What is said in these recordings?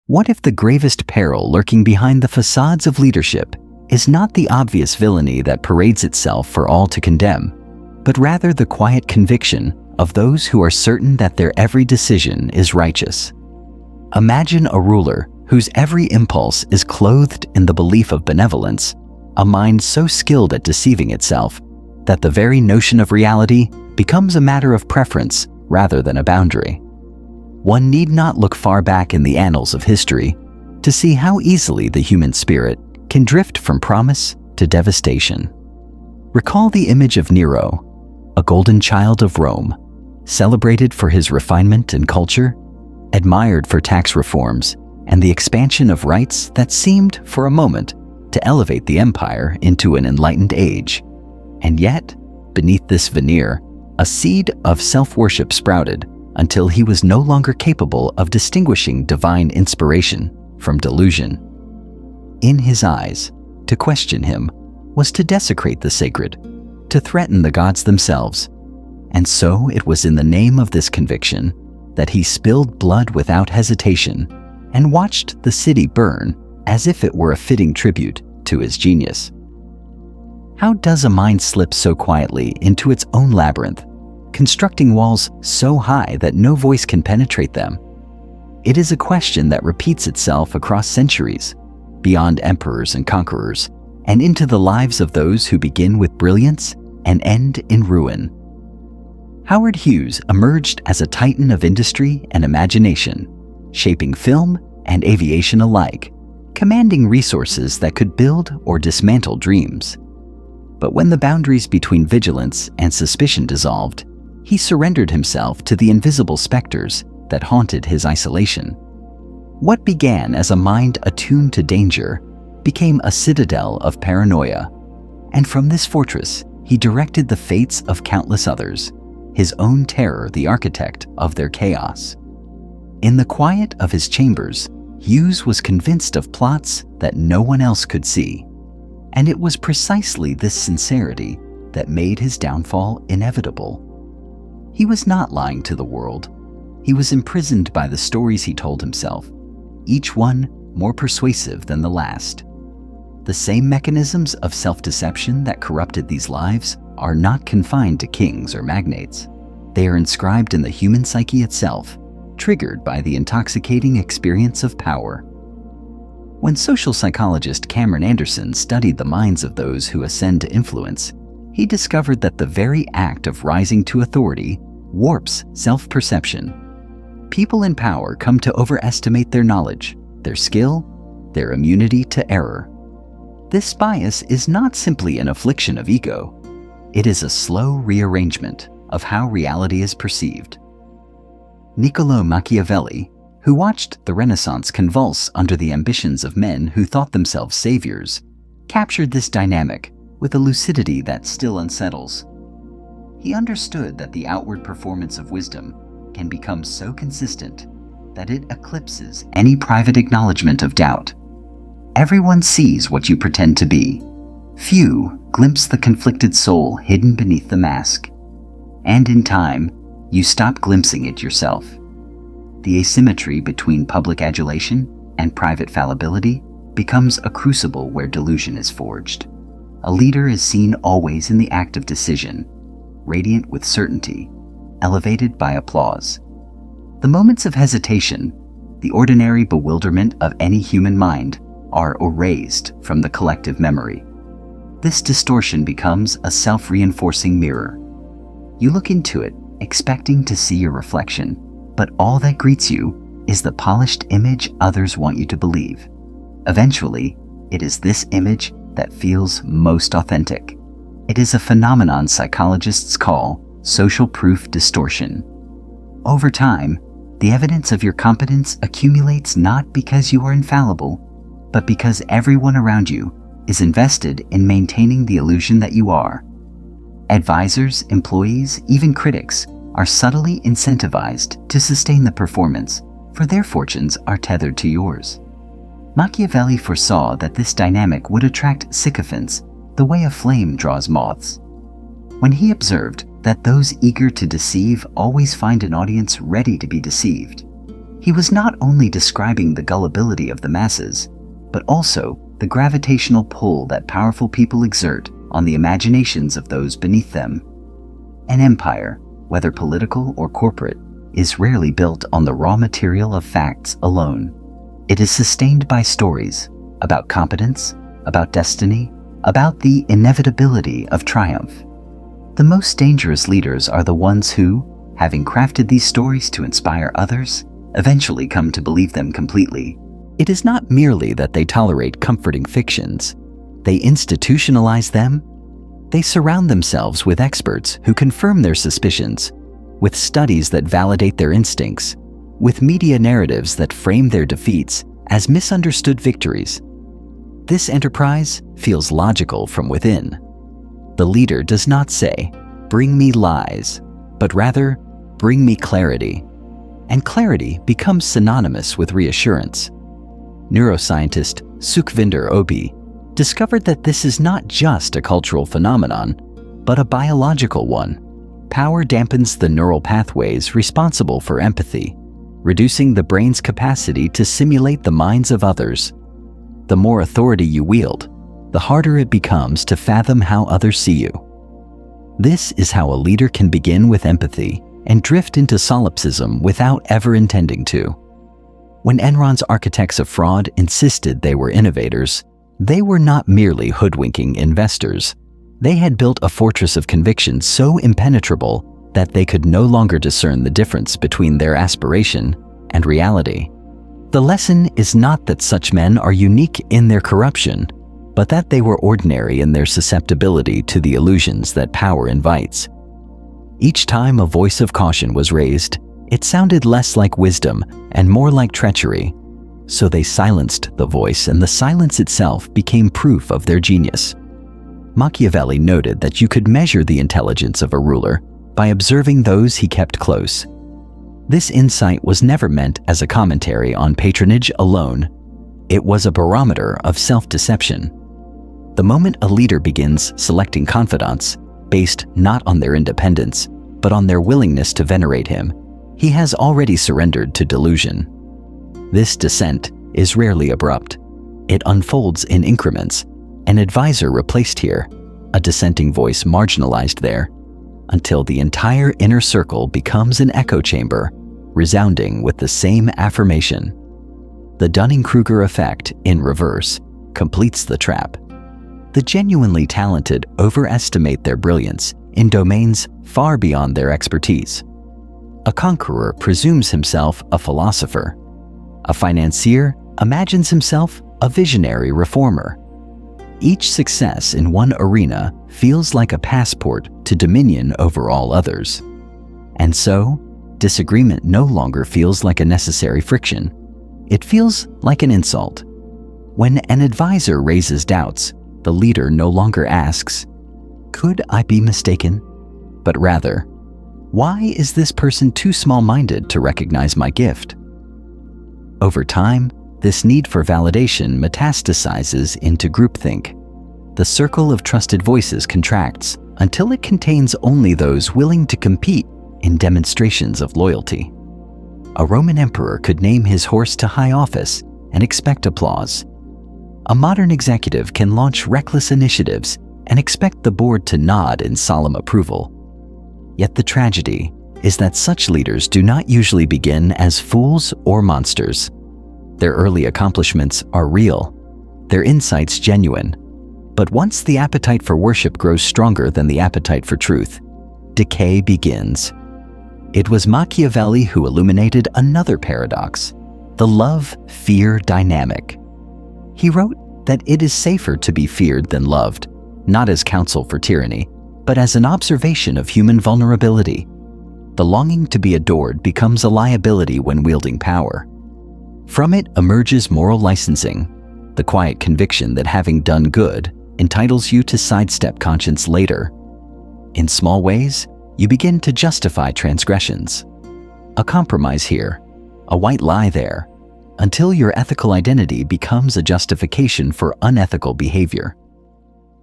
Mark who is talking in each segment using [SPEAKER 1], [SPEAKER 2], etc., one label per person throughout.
[SPEAKER 1] What if the gravest peril lurking behind the facades of leadership is not the obvious villainy that parades itself for all to condemn, but rather the quiet conviction of those who are certain that their every decision is righteous? Imagine a ruler whose every impulse is clothed in the belief of benevolence, a mind so skilled at deceiving itself that the very notion of reality becomes a matter of preference rather than a boundary. One need not look far back in the annals of history to see how easily the human spirit can drift from promise to devastation. Recall the image of Nero, a golden child of Rome, celebrated for his refinement and culture, admired for tax reforms and the expansion of rights that seemed, for a moment, to elevate the empire into an enlightened age. And yet, beneath this veneer, a seed of self-worship sprouted until he was no longer capable of distinguishing divine inspiration from delusion. In his eyes, to question him was to desecrate the sacred, to threaten the gods themselves. And so it was in the name of this conviction that he spilled blood without hesitation and watched the city burn as if it were a fitting tribute to his genius. How does a mind slip so quietly into its own labyrinth, constructing walls so high that no voice can penetrate them? It is a question that repeats itself across centuries, beyond emperors and conquerors, and into the lives of those who begin with brilliance and end in ruin. Howard Hughes emerged as a titan of industry and imagination, shaping film and aviation alike, commanding resources that could build or dismantle dreams. But when the boundaries between vigilance and suspicion dissolved, he surrendered himself to the invisible specters that haunted his isolation. What began as a mind attuned to danger became a citadel of paranoia, and from this fortress he directed the fates of countless others, his own terror the architect of their chaos. In the quiet of his chambers, Hughes was convinced of plots that no one else could see, and it was precisely this sincerity that made his downfall inevitable. He was not lying to the world. He was imprisoned by the stories he told himself, each one more persuasive than the last. The same mechanisms of self-deception that corrupted these lives are not confined to kings or magnates. They are inscribed in the human psyche itself, triggered by the intoxicating experience of power. When social psychologist Cameron Anderson studied the minds of those who ascend to influence, he discovered that the very act of rising to authority warps self-perception. People in power come to overestimate their knowledge, their skill, their immunity to error. This bias is not simply an affliction of ego. It is a slow rearrangement of how reality is perceived. Niccolò Machiavelli, who watched the Renaissance convulse under the ambitions of men who thought themselves saviors, captured this dynamic with a lucidity that still unsettles. He understood that the outward performance of wisdom can become so consistent that it eclipses any private acknowledgement of doubt. Everyone sees what you pretend to be. Few glimpse the conflicted soul hidden beneath the mask. And in time, you stop glimpsing it yourself. The asymmetry between public adulation and private fallibility becomes a crucible where delusion is forged. A leader is seen always in the act of decision, radiant with certainty, elevated by applause. The moments of hesitation, the ordinary bewilderment of any human mind, are erased from the collective memory. This distortion becomes a self-reinforcing mirror. You look into it, expecting to see your reflection, but all that greets you is the polished image others want you to believe. Eventually, it is this image that feels most authentic. It is a phenomenon psychologists call social proof distortion. Over time, the evidence of your competence accumulates not because you are infallible, but because everyone around you is invested in maintaining the illusion that you are. Advisors, employees, even critics are subtly incentivized to sustain the performance, for their fortunes are tethered to yours. Machiavelli foresaw that this dynamic would attract sycophants the way a flame draws moths. When he observed that those eager to deceive always find an audience ready to be deceived, He was not only describing the gullibility of the masses, but also the gravitational pull that powerful people exert on the imaginations of those beneath them. An empire, whether political or corporate, is rarely built on the raw material of facts alone. It is sustained by stories about competence, about destiny, about the inevitability of triumph. The most dangerous leaders are the ones who, having crafted these stories to inspire others, eventually come to believe them completely. It is not merely that they tolerate comforting fictions. They institutionalize them. They surround themselves with experts who confirm their suspicions, with studies that validate their instincts, with media narratives that frame their defeats as misunderstood victories. This enterprise feels logical from within. The leader does not say, "Bring me lies," but rather, "Bring me clarity." And clarity becomes synonymous with reassurance. Neuroscientist Sukhvinder Obi discovered that this is not just a cultural phenomenon, but a biological one. Power dampens the neural pathways responsible for empathy, reducing the brain's capacity to simulate the minds of others. The more authority you wield, the harder it becomes to fathom how others see you. This is how a leader can begin with empathy and drift into solipsism without ever intending to. When Enron's architects of fraud insisted they were innovators, they were not merely hoodwinking investors. They had built a fortress of conviction so impenetrable that they could no longer discern the difference between their aspiration and reality. The lesson is not that such men are unique in their corruption, but that they were ordinary in their susceptibility to the illusions that power invites. Each time a voice of caution was raised, it sounded less like wisdom and more like treachery. So they silenced the voice, and the silence itself became proof of their genius. Machiavelli noted that you could measure the intelligence of a ruler by observing those he kept close. This insight was never meant as a commentary on patronage alone. It was a barometer of self-deception. The moment a leader begins selecting confidants, based not on their independence, but on their willingness to venerate him, he has already surrendered to delusion. This descent is rarely abrupt. It unfolds in increments, an advisor replaced here, a dissenting voice marginalized there, until the entire inner circle becomes an echo chamber, resounding with the same affirmation. The Dunning-Kruger effect, in reverse, completes the trap. The genuinely talented overestimate their brilliance in domains far beyond their expertise. A conqueror presumes himself a philosopher. A financier imagines himself a visionary reformer. Each success in one arena feels like a passport to dominion over all others. And so, disagreement no longer feels like a necessary friction. It feels like an insult. When an advisor raises doubts, the leader no longer asks, "Could I be mistaken?" but rather, "Why is this person too small-minded to recognize my gift?" Over time, this need for validation metastasizes into groupthink. The circle of trusted voices contracts until it contains only those willing to compete in demonstrations of loyalty. A Roman emperor could name his horse to high office and expect applause. A modern executive can launch reckless initiatives and expect the board to nod in solemn approval. Yet the tragedy is that such leaders do not usually begin as fools or monsters. Their early accomplishments are real, their insights genuine. But once the appetite for worship grows stronger than the appetite for truth, decay begins. It was Machiavelli who illuminated another paradox, the love-fear dynamic. He wrote that it is safer to be feared than loved, not as counsel for tyranny, but as an observation of human vulnerability. The longing to be adored becomes a liability when wielding power. From it emerges moral licensing, the quiet conviction that having done good entitles you to sidestep conscience later. In small ways, you begin to justify transgressions. A compromise here, a white lie there, until your ethical identity becomes a justification for unethical behavior.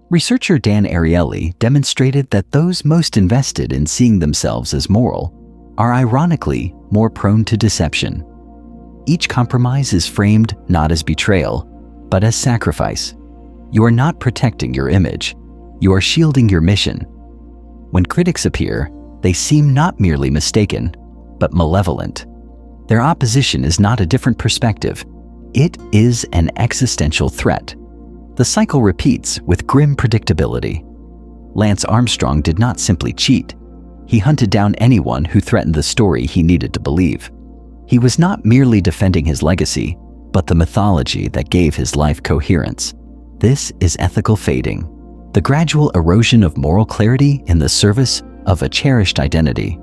[SPEAKER 1] Researcher Dan Ariely demonstrated that those most invested in seeing themselves as moral are ironically more prone to deception. Each compromise is framed not as betrayal, but as sacrifice. You are not protecting your image. You are shielding your mission. When critics appear, they seem not merely mistaken, but malevolent. Their opposition is not a different perspective. It is an existential threat. The cycle repeats with grim predictability. Lance Armstrong did not simply cheat. He hunted down anyone who threatened the story he needed to believe. He was not merely defending his legacy, but the mythology that gave his life coherence. This is ethical fading, the gradual erosion of moral clarity in the service of a cherished identity.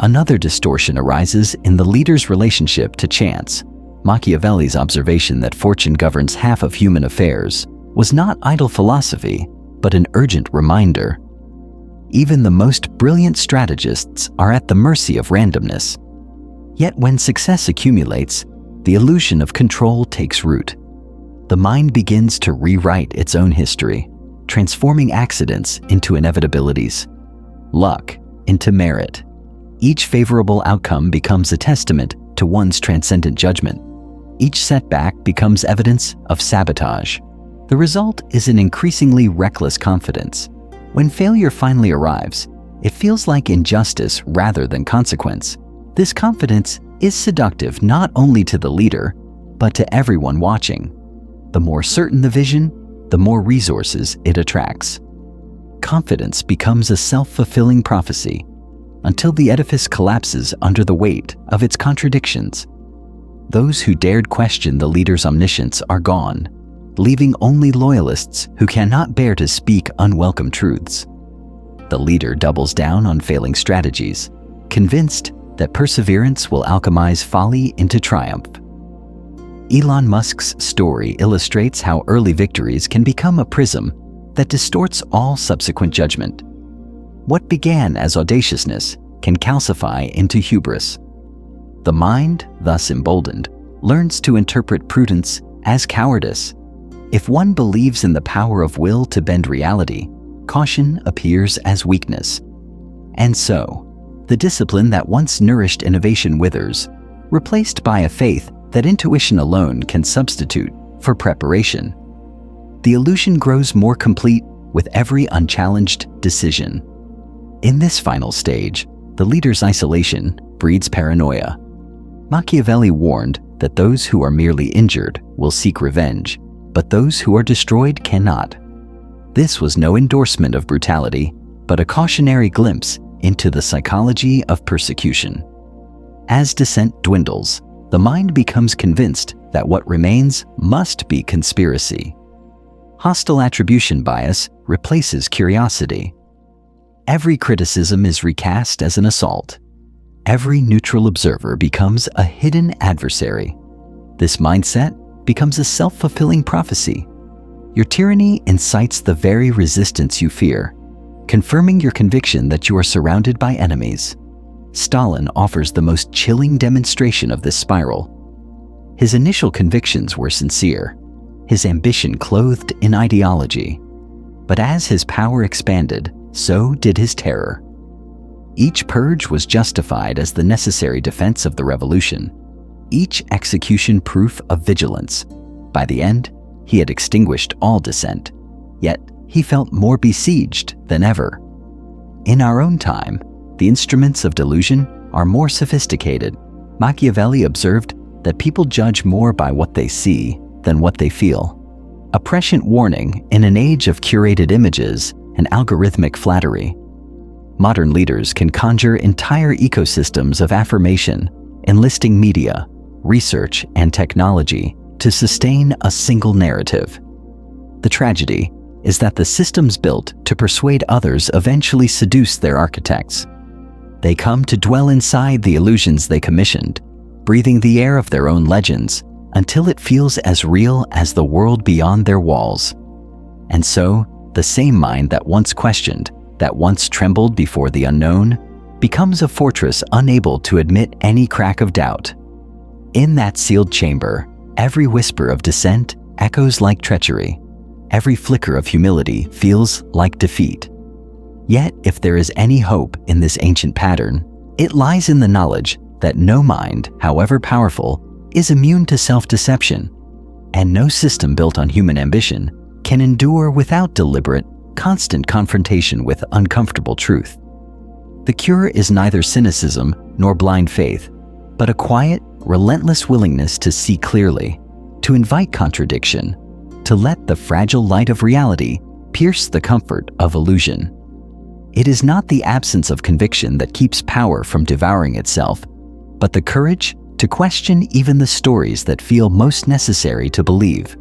[SPEAKER 1] Another distortion arises in the leader's relationship to chance. Machiavelli's observation that fortune governs half of human affairs was not idle philosophy, but an urgent reminder. Even the most brilliant strategists are at the mercy of randomness. Yet when success accumulates, the illusion of control takes root. The mind begins to rewrite its own history, transforming accidents into inevitabilities, luck into merit. Each favorable outcome becomes a testament to one's transcendent judgment. Each setback becomes evidence of sabotage. The result is an increasingly reckless confidence. When failure finally arrives, it feels like injustice rather than consequence. This confidence is seductive not only to the leader, but to everyone watching. The more certain the vision, the more resources it attracts. Confidence becomes a self-fulfilling prophecy until the edifice collapses under the weight of its contradictions. Those who dared question the leader's omniscience are gone, leaving only loyalists who cannot bear to speak unwelcome truths. The leader doubles down on failing strategies, convinced that perseverance will alchemize folly into triumph. Elon Musk's story illustrates how early victories can become a prism that distorts all subsequent judgment. What began as audaciousness can calcify into hubris. The mind, thus emboldened, learns to interpret prudence as cowardice. If one believes in the power of will to bend reality, caution appears as weakness. And so, the discipline that once nourished innovation withers, replaced by a faith that intuition alone can substitute for preparation. The illusion grows more complete with every unchallenged decision. In this final stage, the leader's isolation breeds paranoia. Machiavelli warned that those who are merely injured will seek revenge, but those who are destroyed cannot. This was no endorsement of brutality, but a cautionary glimpse into the psychology of persecution. As dissent dwindles, the mind becomes convinced that what remains must be conspiracy. Hostile attribution bias replaces curiosity. Every criticism is recast as an assault. Every neutral observer becomes a hidden adversary. This mindset becomes a self-fulfilling prophecy. Your tyranny incites the very resistance you fear, confirming your conviction that you are surrounded by enemies. Stalin offers the most chilling demonstration of this spiral. His initial convictions were sincere, his ambition clothed in ideology. But as his power expanded, so did his terror. Each purge was justified as the necessary defense of the revolution, each execution proof of vigilance. By the end, he had extinguished all dissent, yet he felt more besieged than ever. In our own time, the instruments of delusion are more sophisticated. Machiavelli observed that people judge more by what they see than what they feel. A prescient warning in an age of curated images and algorithmic flattery. Modern leaders can conjure entire ecosystems of affirmation, enlisting media, research, and technology to sustain a single narrative. The tragedy is that the systems built to persuade others eventually seduce their architects. They come to dwell inside the illusions they commissioned, breathing the air of their own legends until it feels as real as the world beyond their walls. And so, the same mind that once questioned, that once trembled before the unknown, becomes a fortress unable to admit any crack of doubt. In that sealed chamber, every whisper of dissent echoes like treachery. Every flicker of humility feels like defeat. Yet, if there is any hope in this ancient pattern, it lies in the knowledge that no mind, however powerful, is immune to self-deception, and no system built on human ambition can endure without deliberate, constant confrontation with uncomfortable truth. The cure is neither cynicism nor blind faith, but a quiet, relentless willingness to see clearly, to invite contradiction, to let the fragile light of reality pierce the comfort of illusion. It is not the absence of conviction that keeps power from devouring itself, but the courage to question even the stories that feel most necessary to believe.